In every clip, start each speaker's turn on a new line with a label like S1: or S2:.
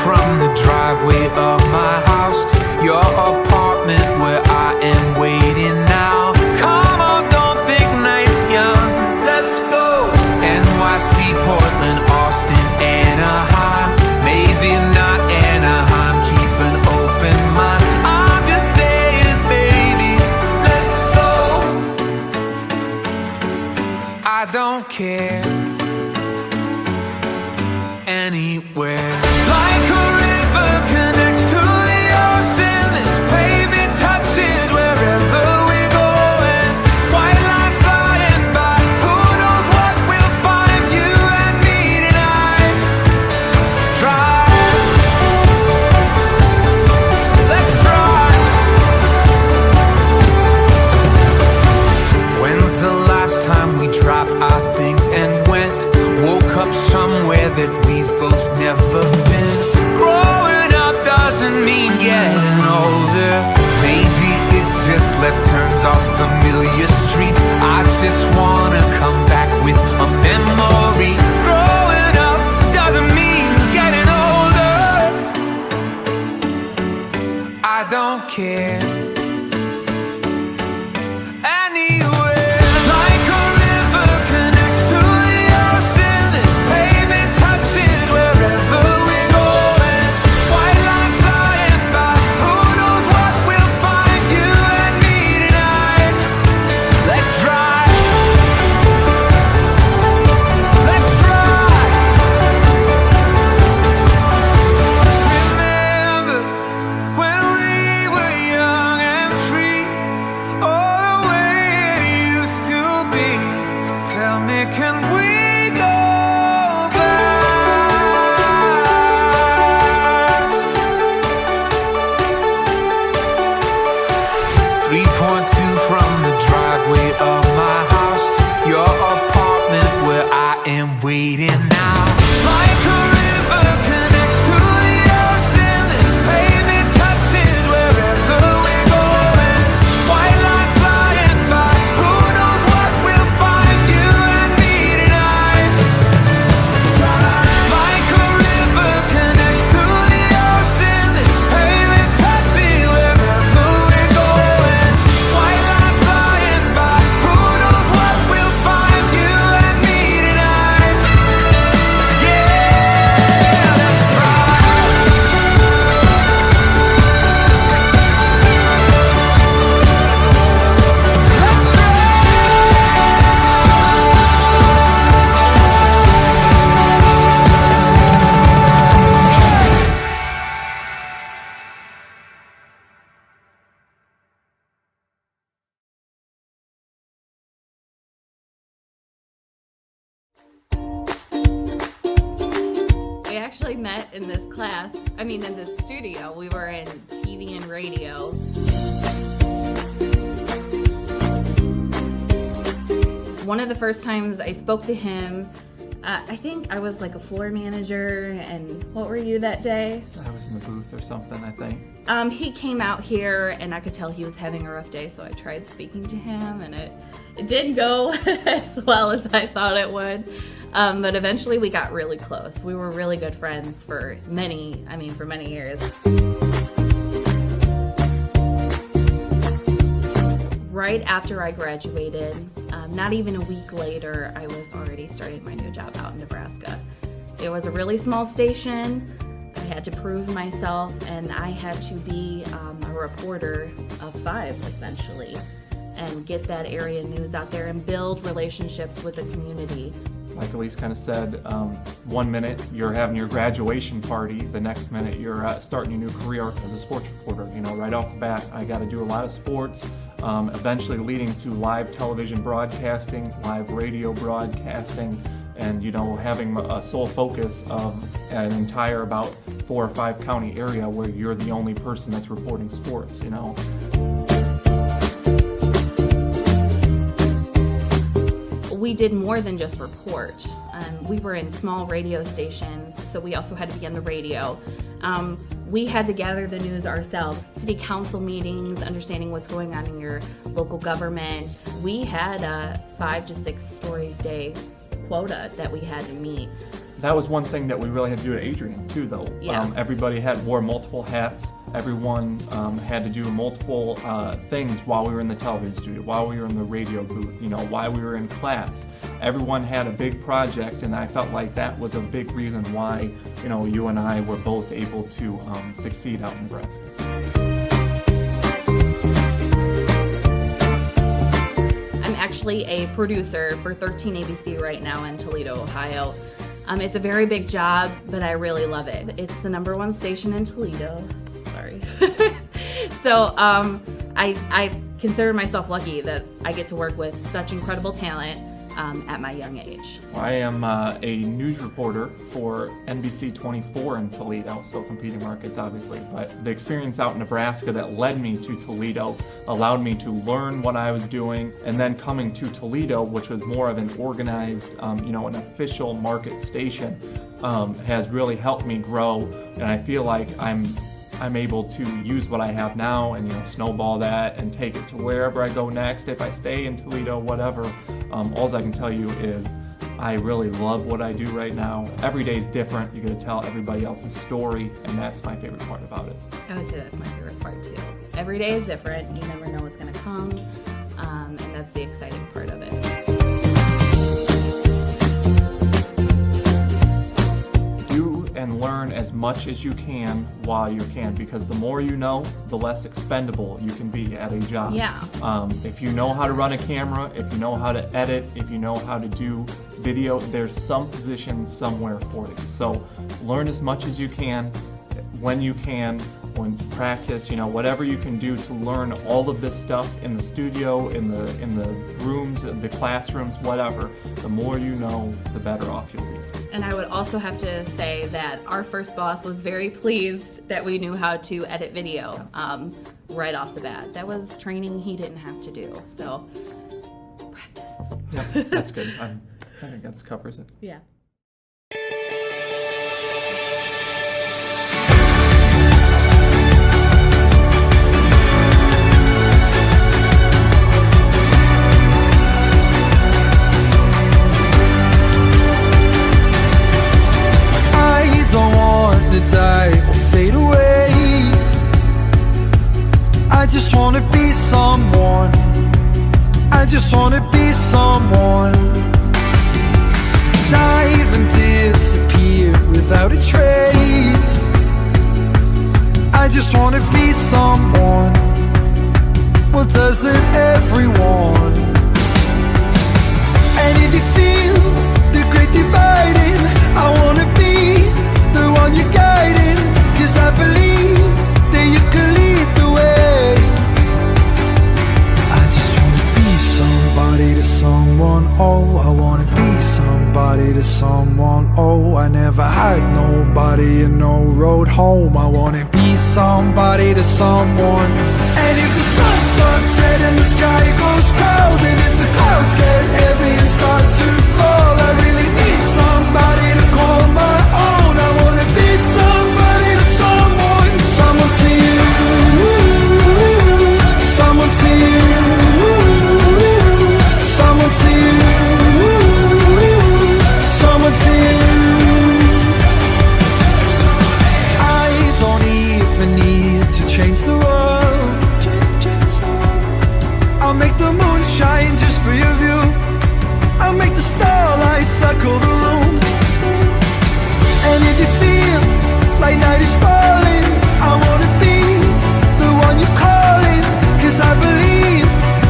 S1: From the driveway of my house to your apartment where I am waiting now. Come on, don't think night's young. Let's go. NYC, Portland, Austin, Anaheim. Maybe not Anaheim. Keep an open mind. I'm just saying, baby, let's go. I don't care. Anywhere. Like a river connects to the ocean, this pavement touches wherever we're going. White lines flying by, who knows what we'll find. You and me tonight. Drive. Let's drive. When's the last time we dropped our things and went? Woke up somewhere that we've both never been. Growing up doesn't mean getting older. Maybe it's just left turns off familiar streets. I just wanna come back with a memory. Growing up doesn't mean getting older. I don't care.
S2: Actually met in this class, in this studio. We were in TV and radio. One of the first times I spoke to him, I think I was like a floor manager, and what were you that day?
S3: I was in the booth or something, I think.
S2: He came out here, and I could tell he was having a rough day, so I tried speaking to him, and it didn't go as well as I thought it would. But eventually we got really close. We were really good friends for many years. Right after I graduated, not even a week later, I was already starting my new job out in Nebraska. It was a really small station. I had to prove myself, and I had to be a reporter of 5, essentially, and get that area news out there and build relationships with the community.
S3: Like Elise kind of said, 1 minute you're having your graduation party, the next minute you're starting your new career as a sports reporter. Right off the bat, I got to do a lot of sports, eventually leading to live television broadcasting, live radio broadcasting, and having a sole focus of an entire about 4 or 5 county area where you're the only person that's reporting sports.
S2: We we did more than just report. We were in small radio stations, so we also had to be on the radio. We had to gather the news ourselves. City council meetings, understanding what's going on in your local government. We had a 5 to 6 stories a day quota that we had to meet.
S3: That was one thing that we really had to do at Adrian too, though.
S2: Yeah.
S3: Everybody wore multiple hats. Everyone had to do multiple things while we were in the television studio, while we were in the radio booth, while we were in class. Everyone had a big project, and I felt like that was a big reason why, you and I were both able to succeed out in Nebraska.
S2: I'm actually a producer for 13 ABC right now in Toledo, Ohio. It's a very big job, but I really love it. It's the #1 station in Toledo. Sorry. So I consider myself lucky that I get to work with such incredible talent at my young age.
S3: I am a news reporter for NBC 24 in Toledo, so competing markets obviously, but the experience out in Nebraska that led me to Toledo allowed me to learn what I was doing, and then coming to Toledo, which was more of an organized, an official market station, has really helped me grow, and I feel like I'm able to use what I have now and snowball that and take it to wherever I go next. If I stay in Toledo, whatever, all I can tell you is I really love what I do right now. Every day is different. You get to tell everybody else's story, and that's my favorite part about it.
S2: I would say that's my favorite part too. Every day is different. You never know what's going to come, and that's the exciting part of it.
S3: And learn as much as you can while you can, because the more you know, the less expendable you can be at a job.
S2: Yeah.
S3: If you know how to run a camera, if you know how to edit, if you know how to do video, there's some position somewhere for you. So learn as much as you can, when you can, when practice, whatever you can do to learn all of this stuff in the studio, in the rooms, the classrooms, whatever. The more you know, the better off you'll be.
S2: And I would also have to say that our first boss was very pleased that we knew how to edit video right off the bat. That was training he didn't have to do. So practice.
S3: Yeah, that's good. I think that covers it.
S2: Yeah.
S1: Don't want to die or fade away. I just want to be someone. I just want to be someone. Dive and disappear without a trace. I just want to be someone. Well, doesn't everyone? And if you feel the great dividing, I want to be the one you're guiding, 'cause I believe that you can lead the way. I just wanna be somebody to someone, oh, I wanna be somebody to someone, oh, I never had nobody and no road home. I wanna be somebody to someone. And if the sun starts setting, the sky goes cold, and if the clouds get heavy and start to fall, I really need somebody to call my own. I wanna be somebody to someone. Someone to you, someone to you, someone to you, someone to you. I don't even need to change the world. I'll make the moon shine just for your view. I'll make the starlight circle the room. And if you feel like night is falling, I wanna be the one you're calling, 'cause I believe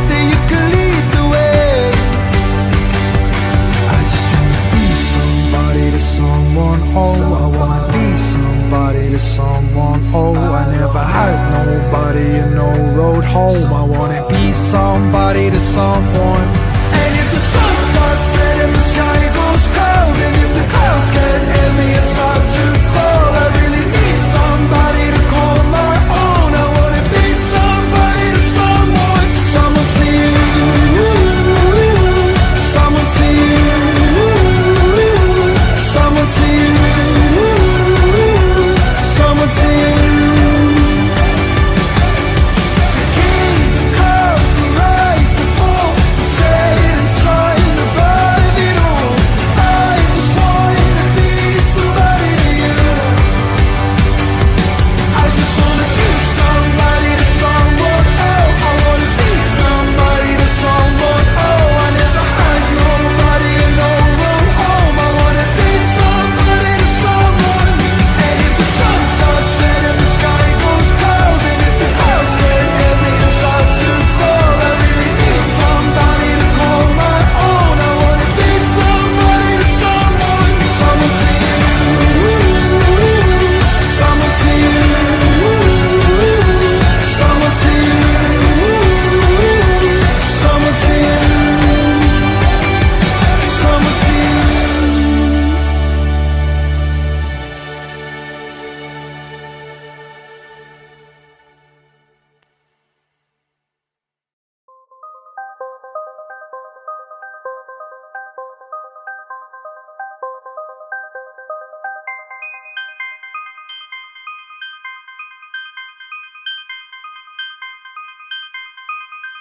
S1: that you can lead the way. I just wanna be somebody to someone, oh, I wanna be somebody to someone, oh, I never had nobody and no road home. I wanna be somebody to someone. And if the sun starts setting, the sky goes cold, and if the clouds get heavy and start to fall, I really need somebody to call my own. I wanna be somebody to someone. Someone to you, someone to you.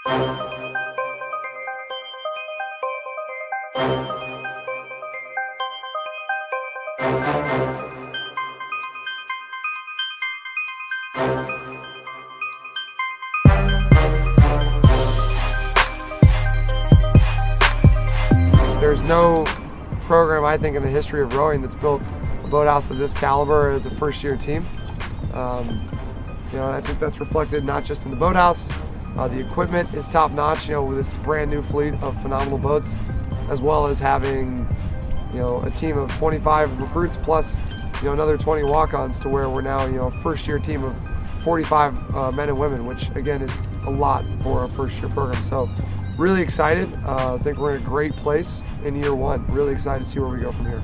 S4: There's no program, I think, in the history of rowing that's built a boathouse of this caliber as a first-year team. I think that's reflected not just in the boathouse. The equipment is top-notch, with this brand new fleet of phenomenal boats, as well as having, a team of 25 recruits plus, another 20 walk-ons, to where we're now, a first-year team of 45 men and women, which again is a lot for a first-year program. So, really excited. I think we're in a great place in year one. Really excited to see where we go from here.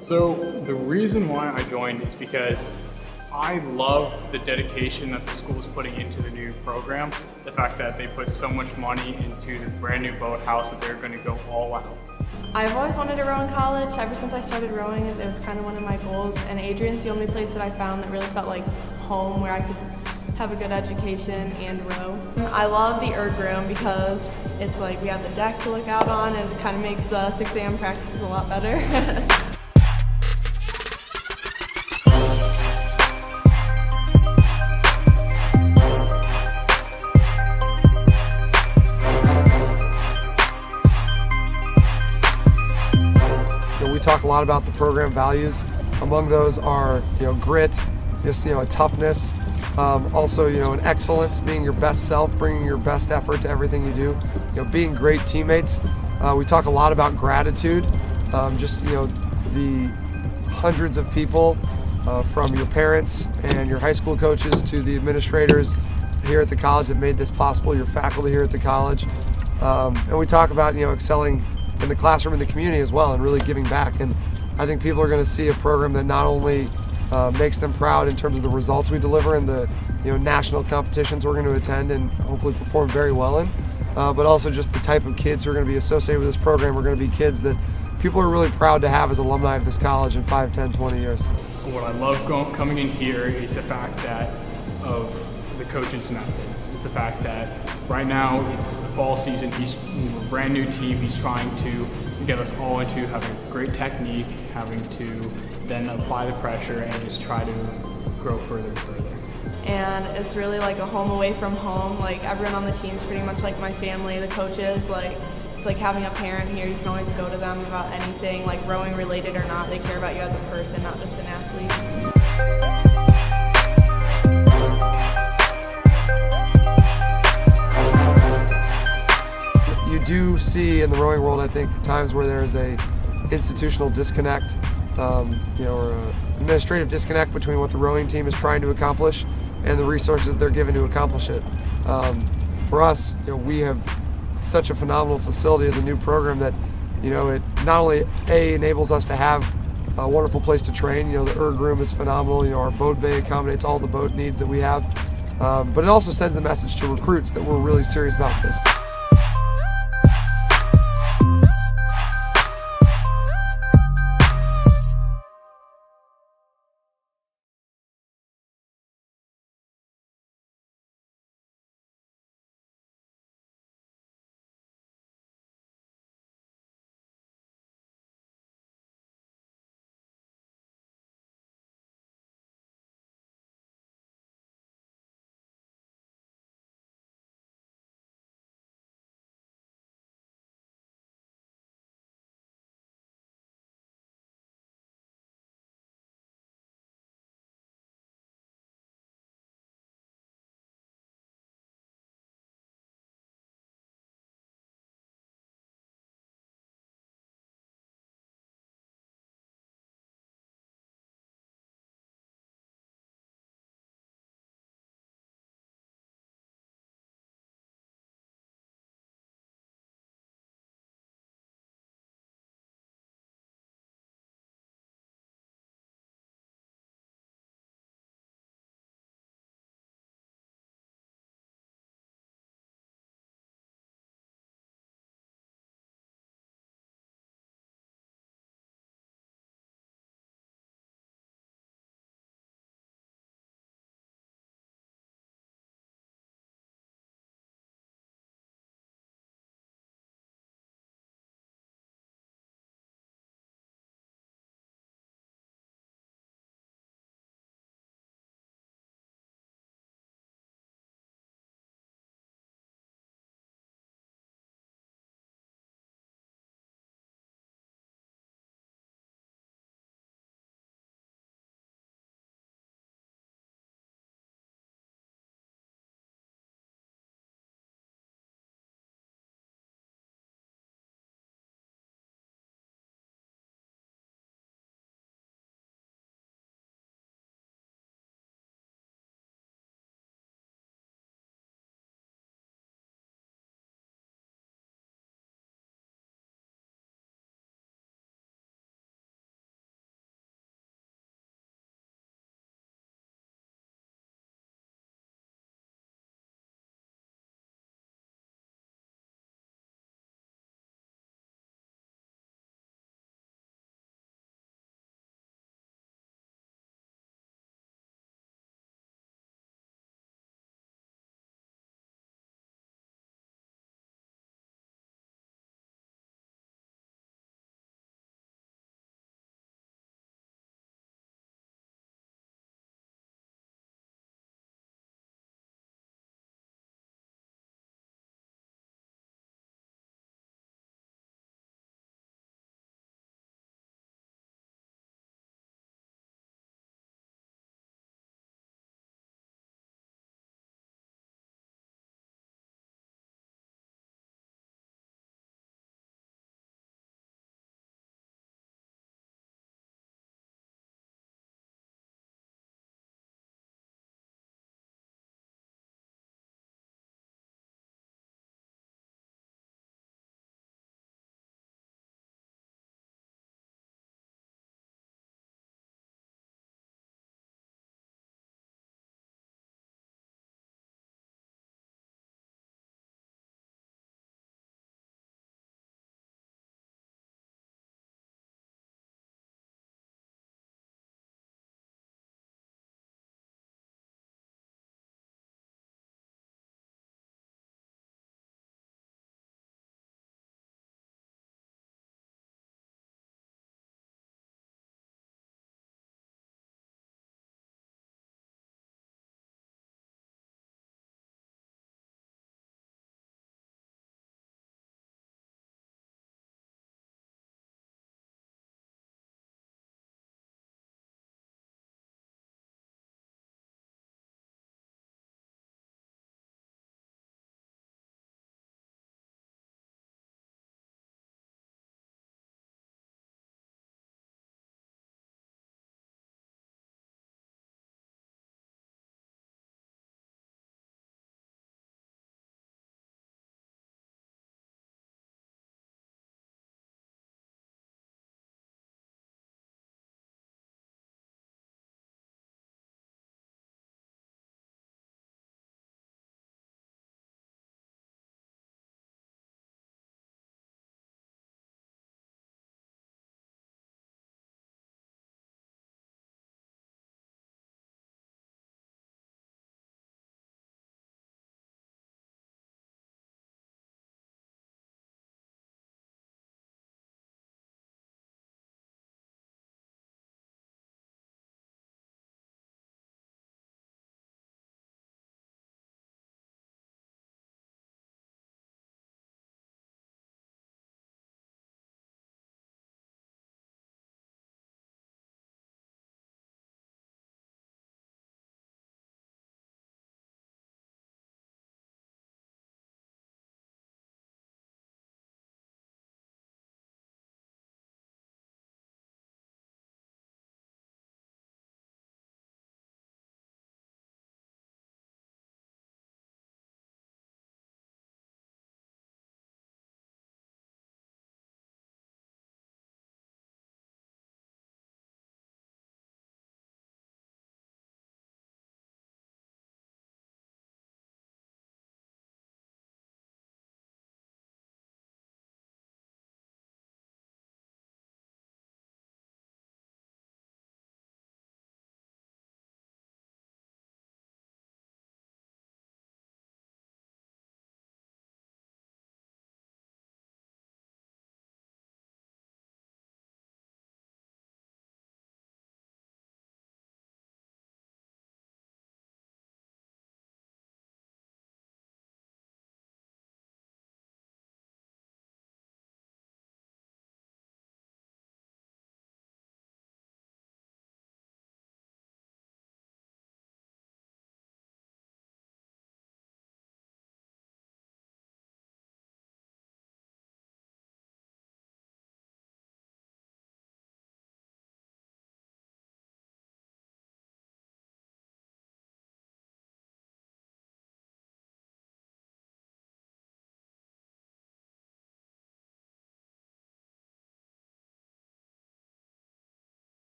S5: So the reason why I joined is because I love the dedication that the school is putting into the new program. The fact that they put so much money into the brand new boathouse that they're going to go all out.
S6: I've always wanted to row in college. Ever since I started rowing, it was kind of one of my goals. And Adrian's the only place that I found that really felt like home, where I could have a good education and row. I love the erg room because it's like we have the deck to look out on, and it kind of makes the 6 a.m. practices a lot better.
S4: We talk a lot about the program values. Among those are, grit, just, a toughness, also, an excellence, being your best self, bringing your best effort to everything you do, being great teammates. We talk a lot about gratitude, the hundreds of people, from your parents and your high school coaches to the administrators here at the college that made this possible, your faculty here at the college. And we talk about, excelling in the classroom and the community as well, and really giving back. And I think people are going to see a program that not only makes them proud in terms of the results we deliver in the national competitions we're going to attend and hopefully perform very well in, but also just the type of kids who are going to be associated with this program are going to be kids that people are really proud to have as alumni of this college in 5, 10, 20 years.
S5: What I love coming in here is the fact that of the coach's methods. The fact that right now it's the fall season, he's a brand new team, he's trying to get us all into having great technique, having to then apply the pressure and just try to grow further and further.
S6: And it's really like a home away from home. Like, everyone on the team is pretty much like my family. The coaches, it's like having a parent here. You can always go to them about anything, like rowing related or not. They care about you as a person, not just an athlete.
S4: You do see in the rowing world, I think, times where there's a institutional disconnect, or an administrative disconnect between what the rowing team is trying to accomplish and the resources they're given to accomplish it. For us, we have such a phenomenal facility as a new program that, it not only enables us to have a wonderful place to train. The erg room is phenomenal. Our boat bay accommodates all the boat needs that we have, but it also sends a message to recruits that we're really serious about this.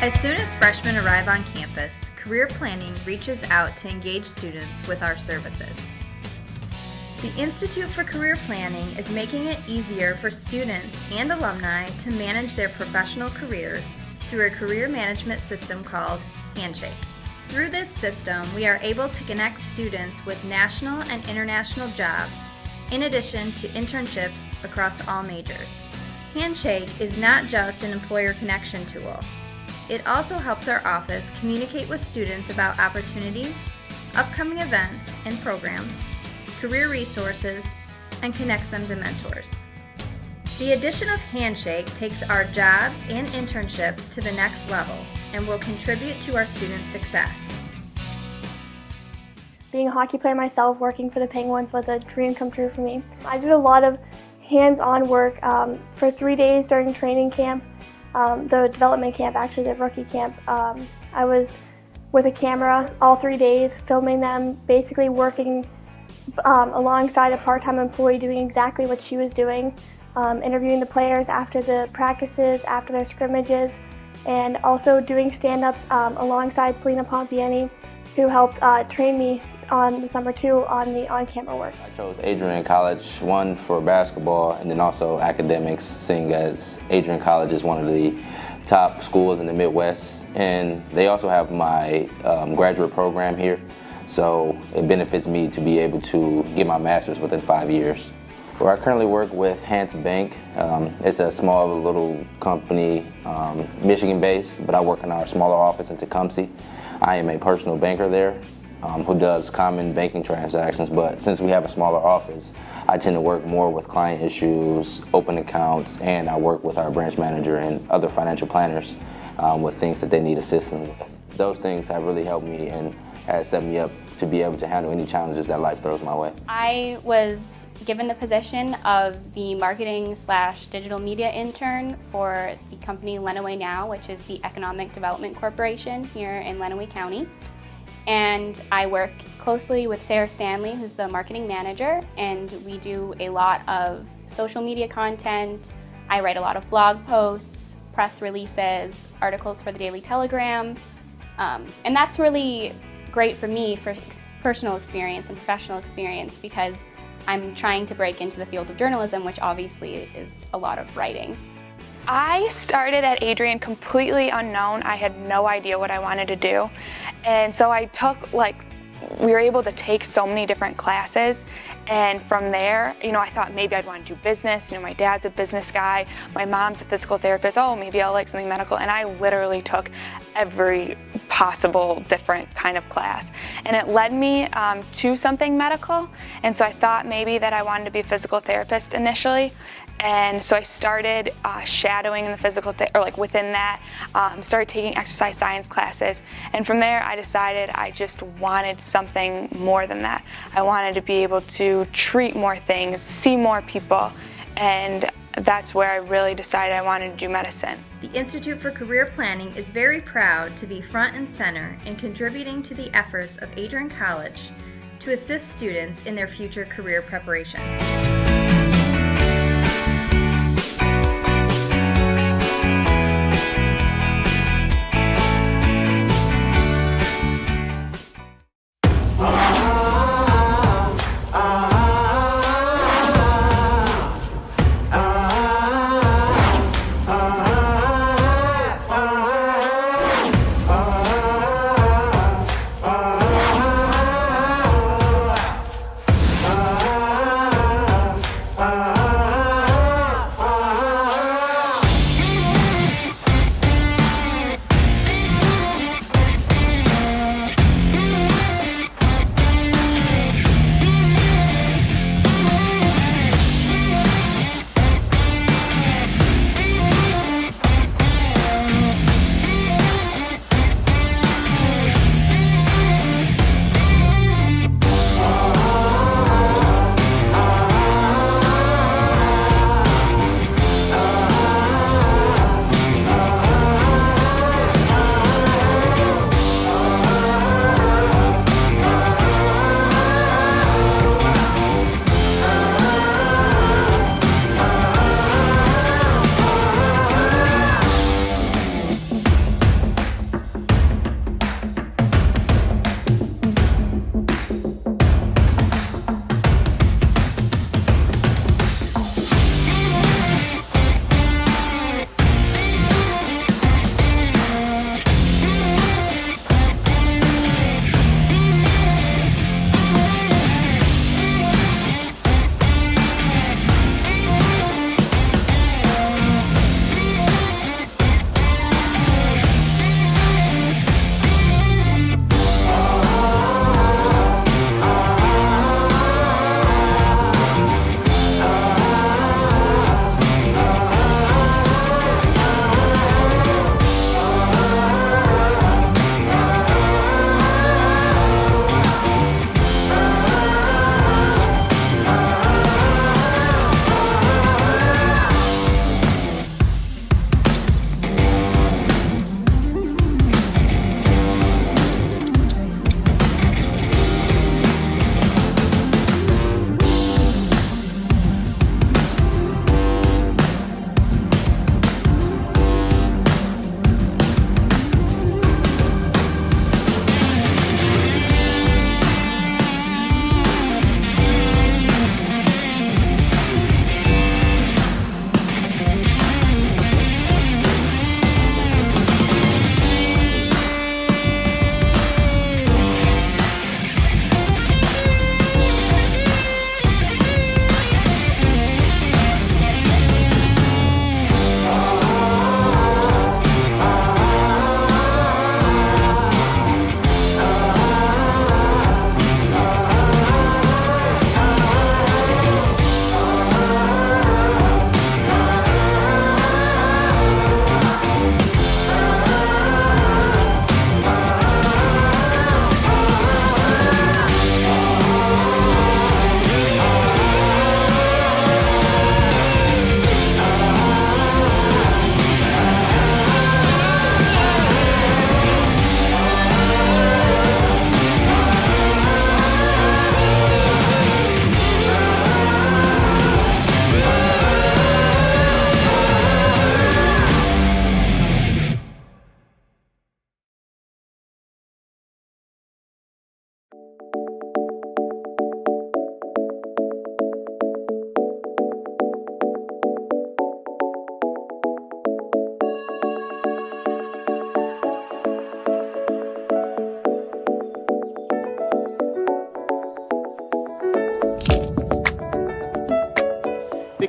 S7: As soon as freshmen arrive on campus, Career Planning reaches out to engage students with our services. The Institute for Career Planning is making it easier for students and alumni to manage their professional careers through a career management system called Handshake. Through this system, we are able to connect students with national and international jobs, in addition to internships across all majors. Handshake is not just an employer connection tool. It also helps our office communicate with students about opportunities, upcoming events and programs, career resources, and connects them to mentors. The addition of Handshake takes our jobs and internships to the next level and will contribute to our students' success.
S8: Being a hockey player myself, working for the Penguins was a dream come true for me. I did a lot of hands-on work for 3 days during training camp. The development camp, actually the rookie camp, I was with a camera all 3 days, filming them, basically working alongside a part-time employee doing exactly what she was doing, interviewing the players after the practices, after their scrimmages, and also doing stand-ups alongside Selena Pompiani, who helped train me on the summer too on the on-camera work.
S9: I chose Adrian College, one for basketball and then also academics, seeing as Adrian College is one of the top schools in the Midwest, and they also have my graduate program here, so it benefits me to be able to get my master's within 5 years. Where I currently work with Hans Bank. It's a small little company, Michigan-based, but I work in our smaller office in Tecumseh. I am a personal banker there who does common banking transactions, but since we have a smaller office, I tend to work more with client issues, open accounts, and I work with our branch manager and other financial planners with things that they need assistance with. Those things have really helped me and has set me up to be able to handle any challenges that life throws my way.
S10: I was given the position of the marketing/digital media intern for the company Lenawee Now, which is the Economic Development Corporation here in Lenawee County. And I work closely with Sarah Stanley, who's the marketing manager, and we do a lot of social media content. I write a lot of blog posts, press releases, articles for the Daily Telegram, and that's really great for me for personal experience and professional experience because I'm trying to break into the field of journalism, which obviously is a lot of writing.
S11: I started at Adrian completely unknown. I had no idea what I wanted to do. And so I took, we were able to take so many different classes. And from there, I thought maybe I'd want to do business. My dad's a business guy. My mom's a physical therapist. Oh, maybe I'll like something medical. And I literally took every possible different kind of class. And it led me to something medical. And so I thought maybe that I wanted to be a physical therapist initially. And so I started shadowing in the physical, within that, started taking exercise science classes. And from there, I decided I just wanted something more than that. I wanted to be able to treat more things, see more people, and that's where I really decided I wanted to do medicine.
S7: The Institute for Career Planning is very proud to be front and center in contributing to the efforts of Adrian College to assist students in their future career preparation.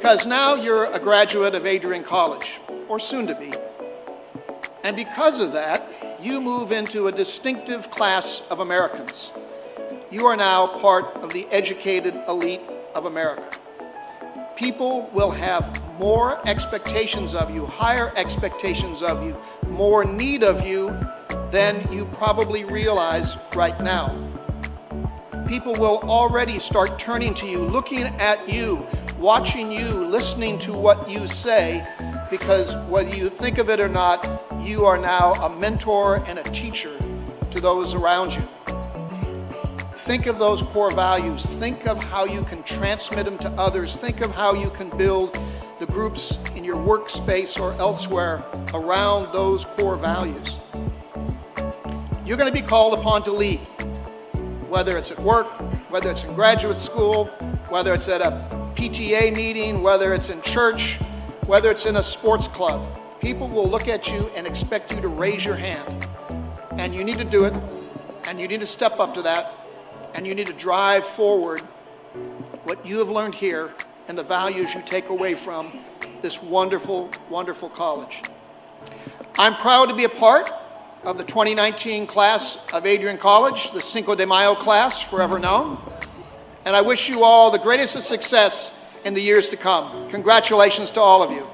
S12: because now you're a graduate of Adrian College, or soon to be. And because of that, you move into a distinctive class of Americans. You are now part of the educated elite of America. People will have more expectations of you, higher expectations of you, more need of you than you probably realize right now. People will already start turning to you, looking at you, watching you, listening to what you say, because whether you think of it or not, you are now a mentor and a teacher to those around you. Think of those core values. Think of how you can transmit them to others. Think of how you can build the groups in your workspace or elsewhere around those core values. You're going to be called upon to lead, whether it's at work, whether it's in graduate school, whether it's at a PTA meeting, whether it's in church, whether it's in a sports club. People will look at you and expect you to raise your hand. And you need to do it, and you need to step up to that, and you need to drive forward what you have learned here and the values you take away from this wonderful, wonderful college. I'm proud to be a part of the 2019 class of Adrian College, the Cinco de Mayo class, forever known. And I wish you all the greatest of success in the years to come. Congratulations to all of you.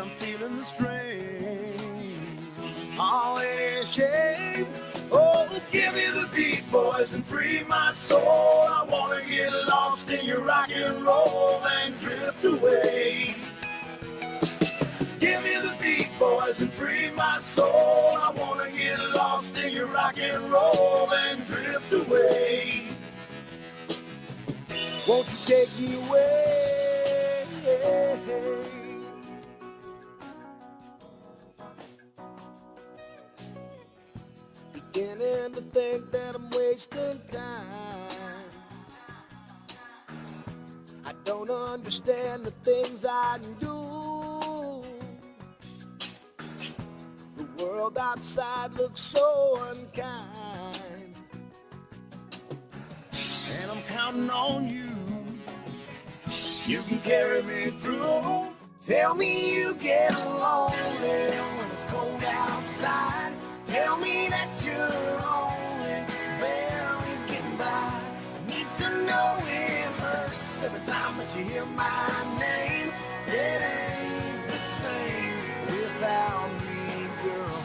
S1: I'm feeling the strain. Oh, it ain't a shame. Oh, give me the beat, boys, and free my soul. I wanna get lost in your rock and roll and drift away. Give me the beat, boys, and free my soul. I wanna get lost in your rock and roll and drift away. Won't you take me away? Beginning to think that I'm wasting time. I don't understand the things I do. The world outside looks so unkind, and I'm counting on you. You can carry me through. Tell me you get lonely when it's cold outside. Tell me that you're only barely getting by. I need to know it hurts every time that you hear my name. It ain't the same without me, girl.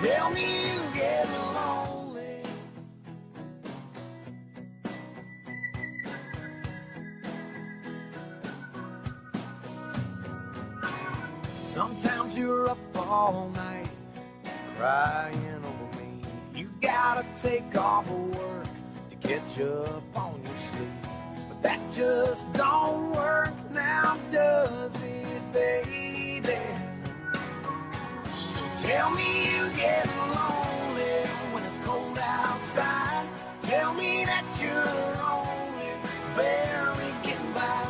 S1: Tell me you get lonely. Sometimes you're up all night crying over me. You gotta take off work to catch up on your sleep. But that just don't work now, does it, baby? So tell me you get lonely when it's cold outside. Tell me that you're only barely getting by.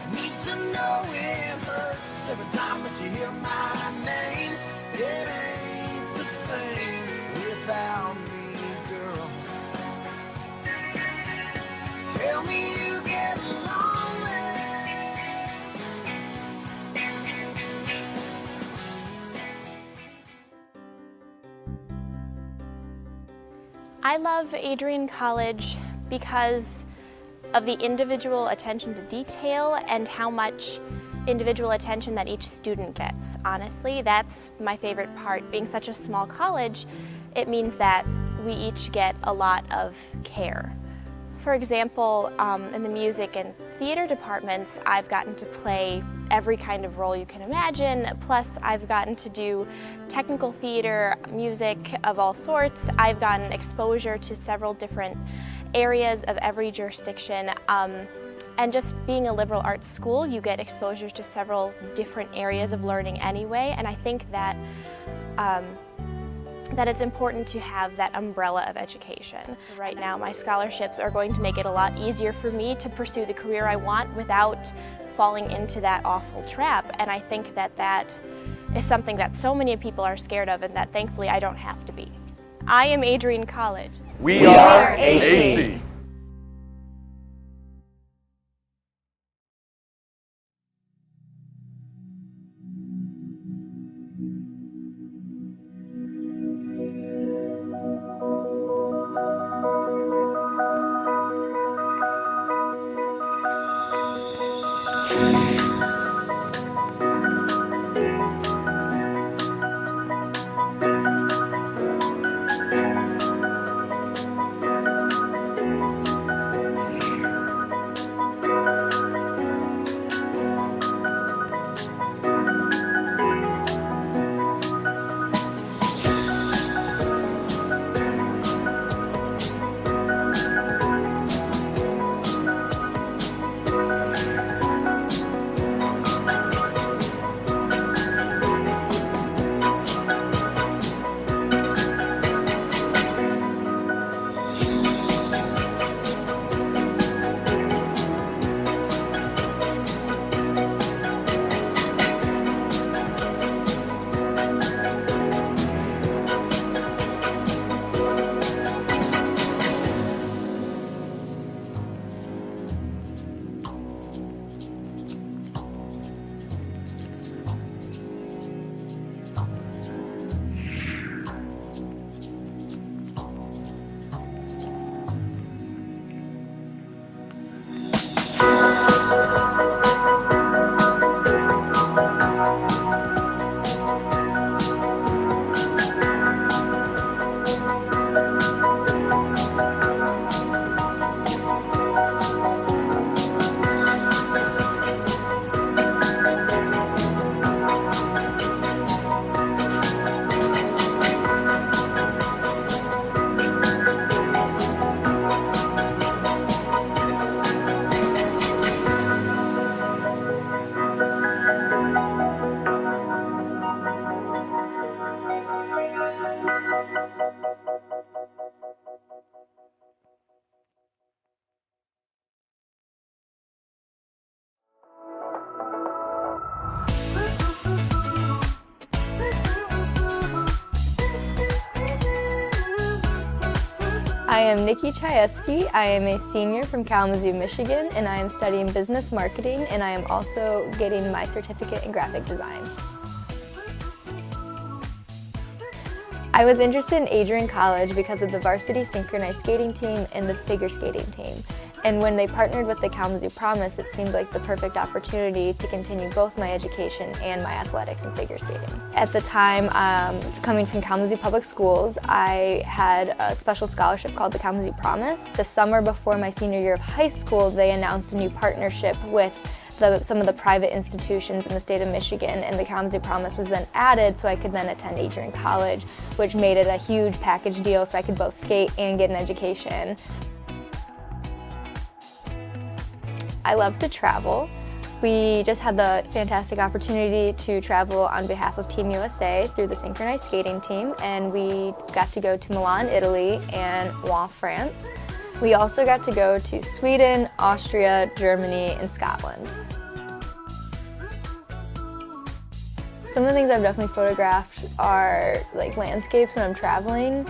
S1: I need to know it hurts every time that you hear my name. It ain't the same without me, girl. Tell me you get lonely.
S13: I love Adrian College because of the individual attention to detail and how much individual attention that each student gets. Honestly, that's my favorite part. Being such a small college, it means that we each get a lot of care. For example, in the music and theater departments, I've gotten to play every kind of role you can imagine, plus I've gotten to do technical theater, music of all sorts. I've gotten exposure to several different areas of every jurisdiction. And just being a liberal arts school, you get exposure to several different areas of learning anyway, and I think that that it's important to have that umbrella of education. Right now, my scholarships are going to make it a lot easier for me to pursue the career I want without falling into that awful trap, and I think that that is something that so many people are scared of and that thankfully I don't have to be. I am Adrian College.
S14: We are AC.
S15: I am Nikki Chayeski. I am a senior from Kalamazoo, Michigan, and I am studying business marketing, and I am also getting my certificate in graphic design. I was interested in Adrian College because of the varsity synchronized skating team and the figure skating team. And when they partnered with the Kalamazoo Promise, it seemed like the perfect opportunity to continue both my education and my athletics and figure skating. At the time, coming from Kalamazoo Public Schools, I had a special scholarship called the Kalamazoo Promise. The summer before my senior year of high school, they announced a new partnership with some of the private institutions in the state of Michigan, and the Kalamazoo Promise was then added so I could then attend Adrian College, which made it a huge package deal so I could both skate and get an education. I love to travel. We just had the fantastic opportunity to travel on behalf of Team USA through the synchronized skating team, and we got to go to Milan, Italy, and Rouen, France. We also got to go to Sweden, Austria, Germany, and Scotland. Some of the things I've definitely photographed are like landscapes when I'm traveling,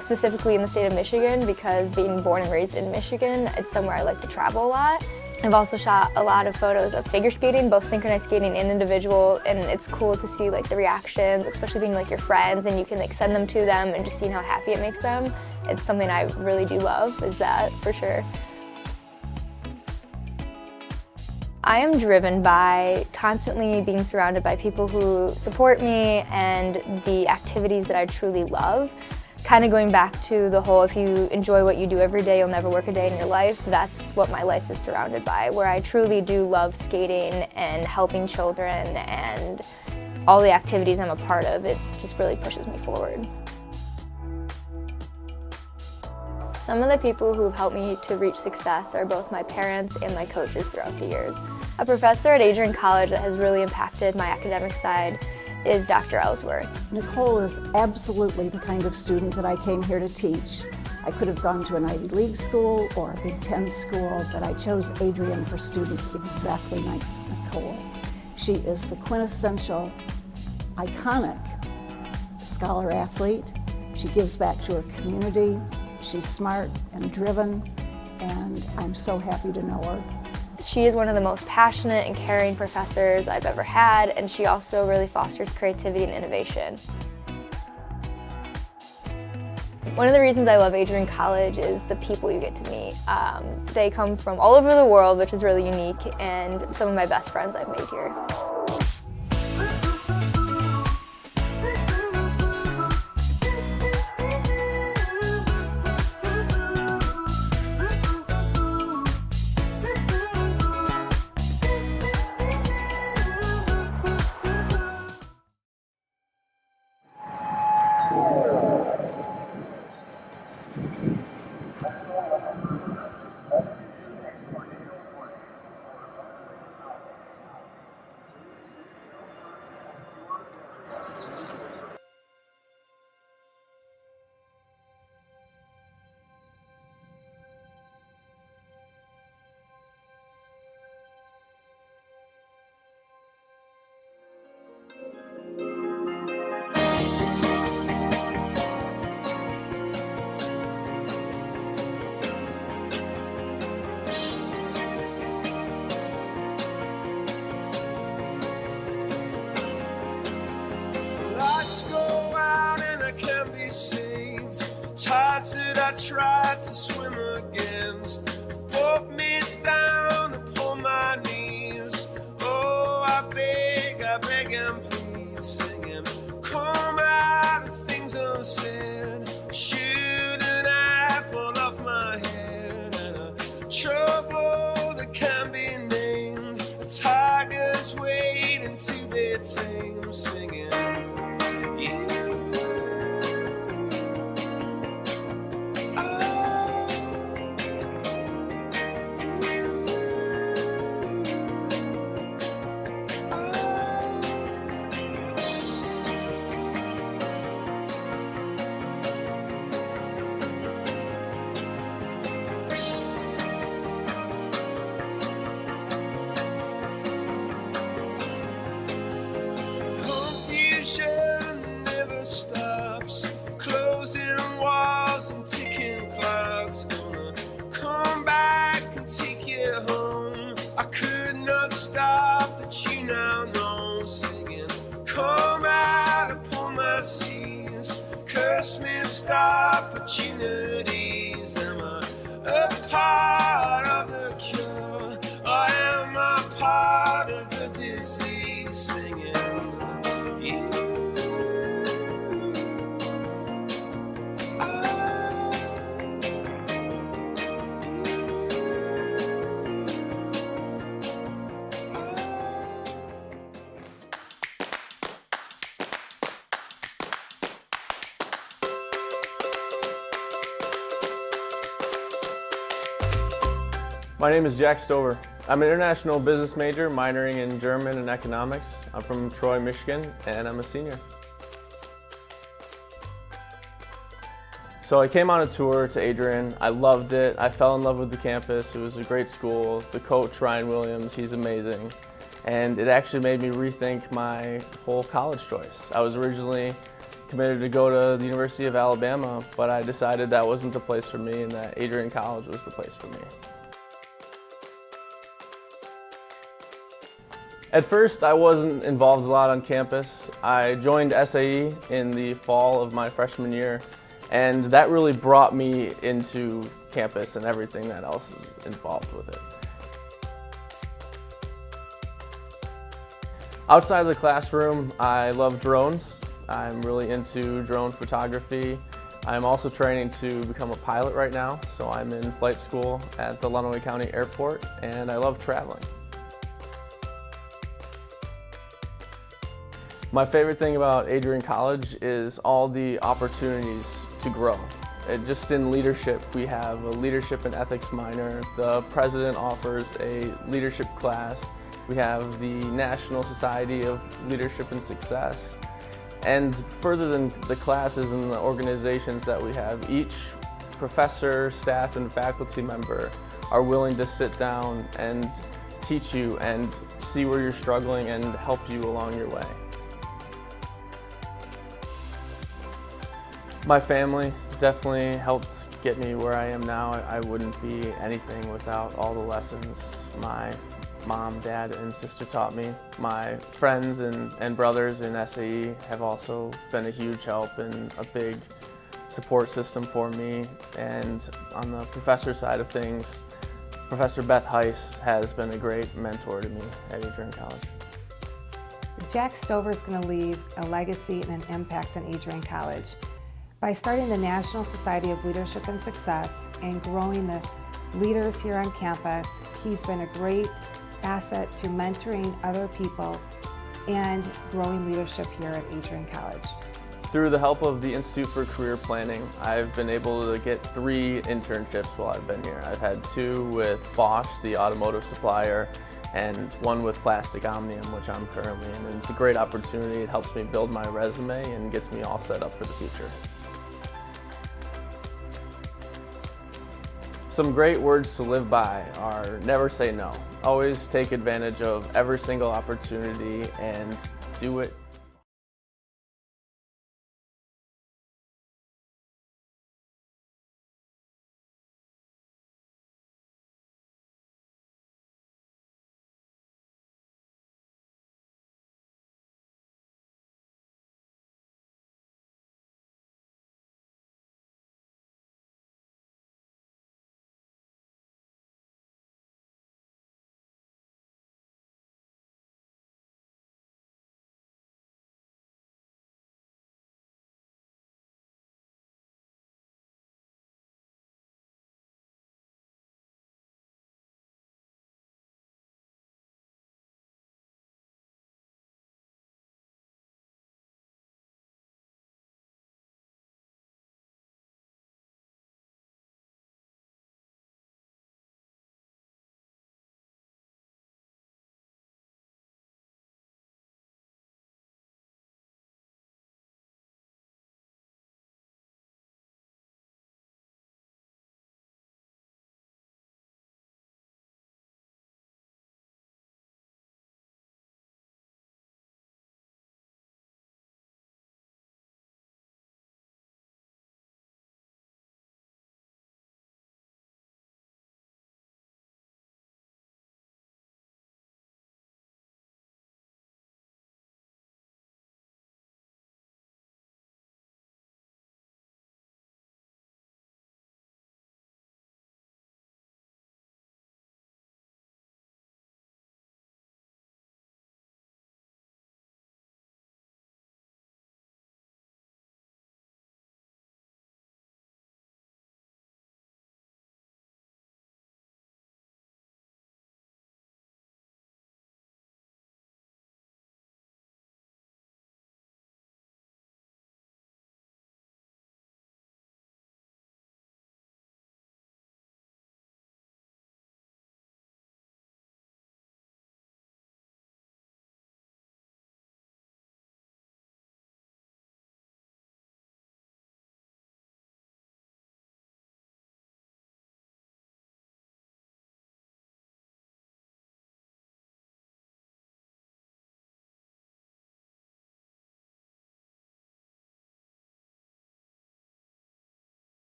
S15: specifically in the state of Michigan, because being born and raised in Michigan, it's somewhere I like to travel a lot. I've also shot a lot of photos of figure skating, both synchronized skating and individual, and it's cool to see like the reactions, especially being like your friends, and you can like send them to them and just seeing how happy it makes them. It's something I really do love, is that for sure. I am driven by constantly being surrounded by people who support me and the activities that I truly love. Kind of going back to the whole, if you enjoy what you do every day, you'll never work a day in your life. That's what my life is surrounded by, where I truly do love skating and helping children, and all the activities I'm a part of, it just really pushes me forward. Some of the people who have helped me to reach success are both my parents and my coaches throughout the years. A professor at Adrian College that has really impacted my academic side is Dr. Ellsworth.
S16: Nicole is absolutely the kind of student that I came here to teach. I could have gone to an Ivy League school or a Big Ten school, but I chose Adrian for students exactly like Nicole. She is the quintessential, iconic scholar athlete. She gives back to her community. She's smart and driven, and I'm so happy to know her.
S15: She is one of the most passionate and caring professors I've ever had, and she also really fosters creativity and innovation. One of the reasons I love Adrian College is the people you get to meet. They come from all over the world, which is really unique, and some of my best friends I've made here.
S1: I tried to swim against brought me down upon my knees. Oh, I beg and please, singing, come out of things unsaid. Shoot an apple off my head, and a trouble that can't be named. A tiger's waiting to be tamed, singing, you. opportunities. Am I a part of the cure, or am I part of the disease? Singing you.
S17: My name is Jack Stover. I'm an international business major minoring in German and economics. I'm from Troy, Michigan, and I'm a senior. So I came on a tour to Adrian. I loved it. I fell in love with the campus. It was a great school. The coach, Ryan Williams, he's amazing. And it actually made me rethink my whole college choice. I was originally committed to go to the University of Alabama, but I decided that wasn't the place for me and that Adrian College was the place for me. At first, I wasn't involved a lot on campus. I joined SAE in the fall of my freshman year, and that really brought me into campus and everything that else is involved with it. Outside of the classroom, I love drones. I'm really into drone photography. I'm also training to become a pilot right now, so I'm in flight school at the Lenawee County Airport, and I love traveling. My favorite thing about Adrian College is all the opportunities to grow. Just in leadership, we have a leadership and ethics minor. The president offers a leadership class. We have the National Society of Leadership and Success. And further than the classes and the organizations that we have, each professor, staff, and faculty member are willing to sit down and teach you and see where you're struggling and help you along your way. My family definitely helped get me where I am now. I wouldn't be anything without all the lessons my mom, dad, and sister taught me. My friends and brothers in SAE have also been a huge help and a big support system for me. And on the professor side of things, Professor Beth Heiss has been a great mentor to me at Adrian College.
S18: Jack Stover is going to leave a legacy and an impact on Adrian College. By starting the National Society of Leadership and Success and growing the leaders here on campus, he's been a great asset to mentoring other people and growing leadership here at Adrian College.
S17: Through the help of the Institute for Career Planning, I've been able to get 3 internships while I've been here. I've had 2 with Bosch, the automotive supplier, and 1 with Plastic Omnium, which I'm currently in. And it's a great opportunity. It helps me build my resume and gets me all set up for the future. Some great words to live by are never say no. Always take advantage of every single opportunity and do it